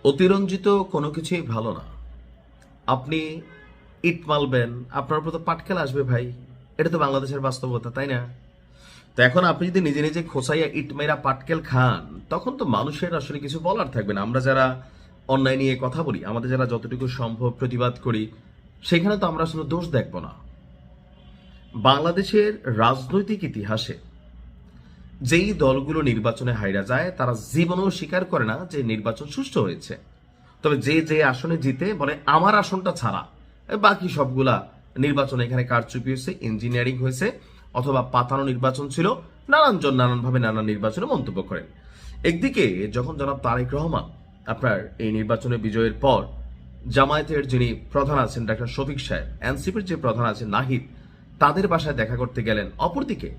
অতিরঞ্জিত কোনো কিছুই ভালো না। আপনি ইট মারবেন, আপনার উপর তো পাটকেল আসবে ভাই। এটা তো বাংলাদেশের বাস্তবতা, তাই না? তো এখন আপনি যদি নিজে নিজে খোঁচাইয়া ইট মেরা পাটকেল খান, তখন তো মানুষের আসলে কিছু বলার থাকবে না। আমরা যারা অন্যায় নিয়ে কথা বলি, আমাদের যারা যতটুকু সম্ভব প্রতিবাদ করি, সেখানে তো আমরা আসলে দোষ দেখব না। বাংলাদেশের রাজনৈতিক ইতিহাসে যেই দলগুলো নির্বাচনে হাইরা যায়, তারা জীবনেও স্বীকার করে না যে নির্বাচন সুষ্ঠু হয়েছে। তবে যে যে আসনে জিতে বলে আমার আসনটা ছাড়া বাকি সবগুলা নির্বাচন এখানে কারচুপি হয়েছে, ইঞ্জিনিয়ারিং হয়েছে, অথবা পাতানো নির্বাচন ছিল। নানানজন নানানভাবে নানান নির্বাচনে মন্তব্য করেন। একদিকে যখন জনাব তারেক রহমান আপনার এই নির্বাচনে বিজয়ের পর জামায়াতের যিনি প্রধান আছেন ডাক্তার শফিক সাহেব, এনসিপির যে প্রধান আছেন নাহিদ, তাদের বাসায় দেখা করতে গেলেন। অপরদিকে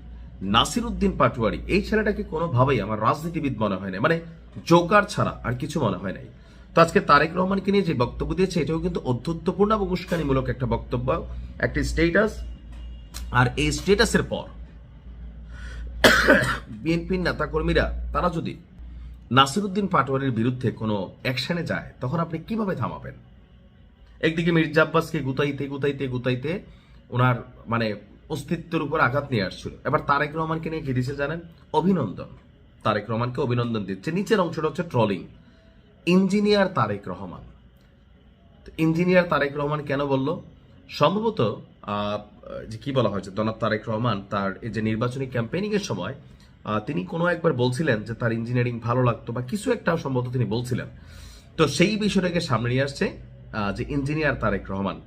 নাসির উদ্দিন পাটোয়ারি, এই ছেলেটাকে কোনোভাবেই আমার রাজনীতিবিদ মনে হয় না, মানে জোকার ছাড়া আর কিছু মনে হয় নাই। তো আজকে তারেক রহমানকে নিয়ে যে বক্তব্য দিয়েছে, এটাও কিন্তু অধ্যত্বপূর্ণ এবং উস্কানিমূলক একটা বক্তব্য, একটা স্টেটাস। আর এই স্টেটাসের পর বিএনপির নেতাকর্মীরা তারা যদি নাসিরুদ্দিন পাটোয়ারির বিরুদ্ধে কোনো অ্যাকশনে যায়, তখন আপনি কিভাবে থামাবেন? একদিকে মির্জা আব্বাসকে গুতাইতে গুতাইতে গুতাইতে ওনার মানে অস্তিত্বের উপর আঘাত নিয়ে আসছিল। এবার তারেক রহমানকে নিয়ে কি দিচ্ছে জানেন? অভিনন্দন। তারেক রহমানকে অভিনন্দন দিচ্ছে। নিচের অংশটা হচ্ছে trolling. Engineer Tarek Rahman. Engineer Tarek Rahman কেন বলল? সম্ভবত যে কি বলা হয়েছে, জনাব তারেক রহমান তার এই যে নির্বাচনী ক্যাম্পেইনিং এর সময় তিনি কোনো একবার বলছিলেন যে তার ইঞ্জিনিয়ারিং ভালো লাগতো বা কিছু একটা সম্ভবত তিনি বলছিলেন। তো সেই বিষয়টাকে সামনে নিয়ে আসছে যে ইঞ্জিনিয়ার তারেক রহমান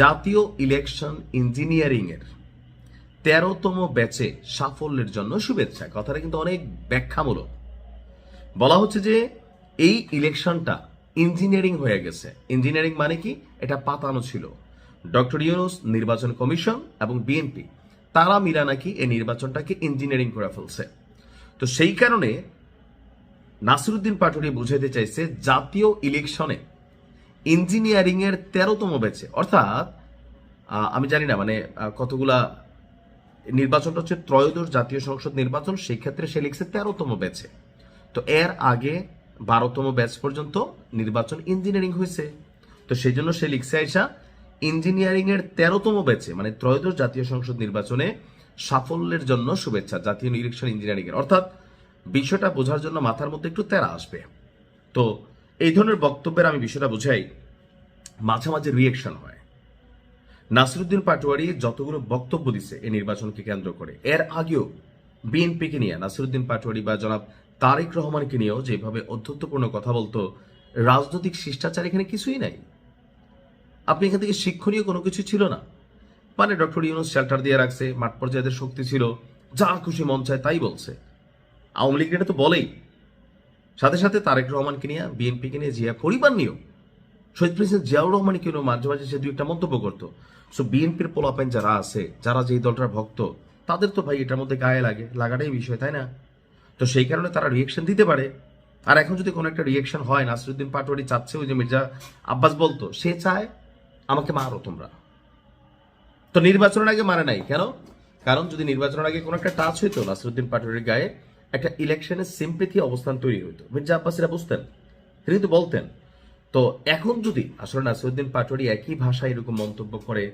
জাতীয় ইলেকশন ইঞ্জিনিয়ারিং এর 13তম ব্যাচে সাফল্যের জন্য শুভেচ্ছা। কথাটা কিন্তু অনেক ব্যাখ্যামূলক। বলা হচ্ছে যে এই ইলেকশনটা ইঞ্জিনিয়ারিং হয়ে গেছে। ইঞ্জিনিয়ারিং মানে কি? এটা পাতানো ছিল। ডক্টর ইউনূস, নির্বাচন কমিশন এবং বিএনপি তারা মিলা নাকি এই নির্বাচনটাকে ইঞ্জিনিয়ারিং করে ফেলছে। তো সেই কারণে নাসিরুদ্দিন পাটোয়ারি বুঝাইতে চাইছে জাতীয় ইলেকশনে ইঞ্জিনিয়ারিং এর 13তম ব্যাচে, অর্থাৎ আমি জানি না মানে কতগুলা নির্বাচনটা হচ্ছে ত্রয়োদশ জাতীয় সংসদ নির্বাচন, সেই ক্ষেত্রে সে লিখছে 13তম ব্যাচে। তো এর আগে 12তম ব্যাচ পর্যন্ত নির্বাচন ইঞ্জিনিয়ারিং হয়েছে। তো সেই জন্য সে লিখছে আইসা ইঞ্জিনিয়ারিং এর 13তম ব্যাচে মানে ত্রয়োদশ জাতীয় সংসদ নির্বাচনে সাফল্যের জন্য শুভেচ্ছা জাতীয় ইলেকশন ইঞ্জিনিয়ারিং এর। অর্থাৎ বিষয়টা বোঝার জন্য মাথার মধ্যে একটু তেরা আসবে। তো এই ধরনের বক্তব্যের আমি বিষয়টা বুঝাই, মাঝে মাঝে রিয়েকশন হয়। নাসিরুদ্দিন পাটোয়ারি যতগুলো বক্তব্য দিছে এই নির্বাচনকে কেন্দ্র করে, এর আগেও বিএনপিকে নিয়ে নাসিরুদ্দিন পাটোয়ারি বা জনাব তারেক রহমানকে নিয়েও যেভাবে অধ্যত্বপূর্ণ কথা বলতো, রাজনৈতিক শিষ্টাচার এখানে কিছুই নাই। আপনি এখান থেকে শিক্ষণীয় কোনো কিছু ছিল না। মানে ডক্টর ইউনূস শেল্টার দিয়ে রাখছে, মাঠ পর্যায়ের শক্তি ছিল, যা খুশি মন চায় তাই বলছে। আওয়ামী লীগ এটা তো বলেই। সাথে সাথে তারেক রহমানকে নিয়ে, বিএনপিকে নিয়ে, জিয়া পরিবার নিয়েও, শহীদ প্রেসিডেন্ট জিয়াউর রহমানকে নিয়েও মাঝে মাঝে সে দুই একটা মন্তব্য করতো। সো বিএনপির পোলাপেন যারা আছে, যারা যেই দলটার ভক্ত, তাদের তো ভাই এটার মধ্যে গায়ে লাগে, লাগাটাই বিষয়, তাই না? তো সেই কারণে তারা রিয়েকশন দিতে পারে। আর এখন যদি কোনো একটা রিয়েকশন হয়, নাসিরুদ্দিন পাটোয়ারি চাচ্ছে ওই যে মির্জা আব্বাস বলতো, সে চায় আমাকে মারো তোমরা। তো নির্বাচনের আগে মারে নাই কেন? কারণ যদি নির্বাচনের আগে কোনো একটা টাচ হইতো নাসিরুদ্দিন পাটোয়ারির গায়ে, একটা ইলেকশনের সিম্পেথি অবস্থান তৈরি হইতো। মির্জা আব্বাস এরা বুঝতেন, তিনি তো বলতেন। তো এখন যদি আসলে নাসিরুদ্দিন পাটোয়ারি একই ভাষায় এরকম মন্তব্য করে,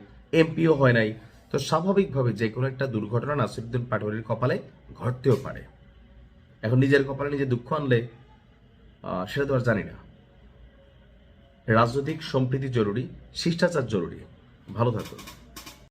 এমপিও হয় নাই, তো স্বাভাবিকভাবে যে কোনো একটা দুর্ঘটনা নাসিরুদ্দিন পাটোয়ারির কপালে ঘটতেও পারে। এখন নিজের কপালে নিজে দুঃখ আনলে সেটা তো আর জানি না। রাজনৈতিক সম্প্রীতি জরুরি, শিষ্টাচার জরুরি। ভালো থাকুন।